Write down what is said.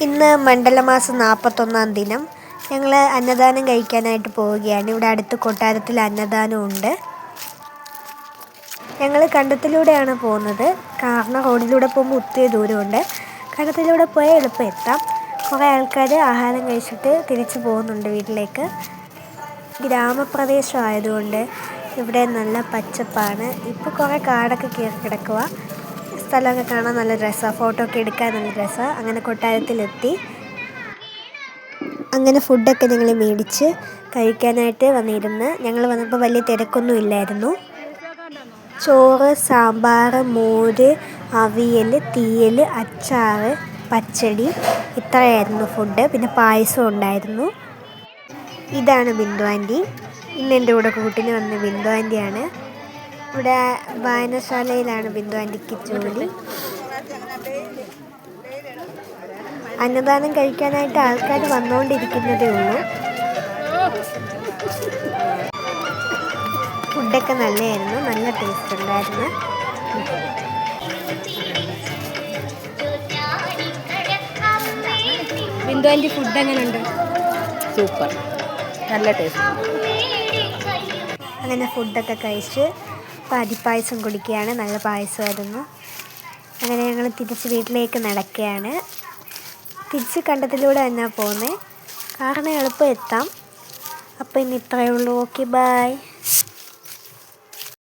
ഇന്ന് മണ്ഡലമാസം 41-ാം ദിനം. ഞങ്ങൾ അന്നദാനം കഴിക്കാനായിട്ട് പോവുകയാണ്. ഇവിടെ അടുത്ത് കൊട്ടാരത്തിൽ അന്നദാനമുണ്ട്. ഞങ്ങൾ കണ്ടത്തിലൂടെയാണ് പോകുന്നത്. കാരണം റോഡിലൂടെ പോകുമ്പോൾ ഒത്തിരി ദൂരമുണ്ട്. കണ്ടത്തിലൂടെ പോയാൽ എളുപ്പം എത്താം. കുറേ ആൾക്കാർ ആഹാരം കഴിച്ചിട്ട് തിരിച്ചു പോകുന്നുണ്ട് വീട്ടിലേക്ക്. ഗ്രാമപ്രദേശം ആയതുകൊണ്ട് ഇവിടെ നല്ല പച്ചപ്പാണ്. ഇപ്പോൾ കുറേ കാടൊക്കെ കയറി കിടക്കുക. സ്ഥലമൊക്കെ കാണാൻ നല്ല രസമാണ്. ഫോട്ടോ ഒക്കെ എടുക്കാൻ നല്ല രസമാണ്. അങ്ങനെ കൊട്ടാരത്തിലെത്തി. അങ്ങനെ ഫുഡൊക്കെ ഞങ്ങൾ മേടിച്ച് കഴിക്കാനായിട്ട് വന്നിരുന്ന്. ഞങ്ങൾ വന്നപ്പോൾ വലിയ തിരക്കൊന്നും ഇല്ലായിരുന്നു. ചോറ്, സാമ്പാർ, മോര്, അവിയൽ, തീയൽ, അച്ചാർ, പച്ചടി, ഇത്രയായിരുന്നു ഫുഡ്. പിന്നെ പായസം ഉണ്ടായിരുന്നു. ഇതാണ് ബിന്ദു ആൻറ്റി. ഇന്ന് എൻ്റെ കൂടെ കൂട്ടിന് വന്ന ബിന്ദു ആൻറ്റിയാണ്. ഇവിടെ വായനശാലയിലാണ് ബിന്ദു ആൻറ്റിക്ക് ജോലി. അന്നദാനം കഴിക്കാനായിട്ട് ആൾക്കാർ വന്നുകൊണ്ടിരിക്കുന്നതേ ഉള്ളൂ. ഫുഡൊക്കെ നല്ലതായിരുന്നു. നല്ല ടേസ്റ്റ് ഉണ്ടായിരുന്നു. ബിന്ദു ആൻറ്റി ഫുഡ് എങ്ങനെയുണ്ട്? സൂപ്പർ, നല്ല ടേസ്റ്റ്. അങ്ങനെ ഫുഡൊക്കെ കഴിച്ച് അരിപ്പായസം കുടിക്കുകയാണ്. നല്ല പായസമായിരുന്നു. അങ്ങനെ ഞങ്ങൾ തിരിച്ച് വീട്ടിലേക്ക് നടക്കുകയാണ്. തിരിച്ച് കണ്ടത്തിലൂടെ തന്നെയാണ് പോകുന്നത്. കാരണം എളുപ്പം എത്താം. അപ്പോൾ ഇന്ന് ഇത്രയേ ഉള്ളൂ. Okay, by.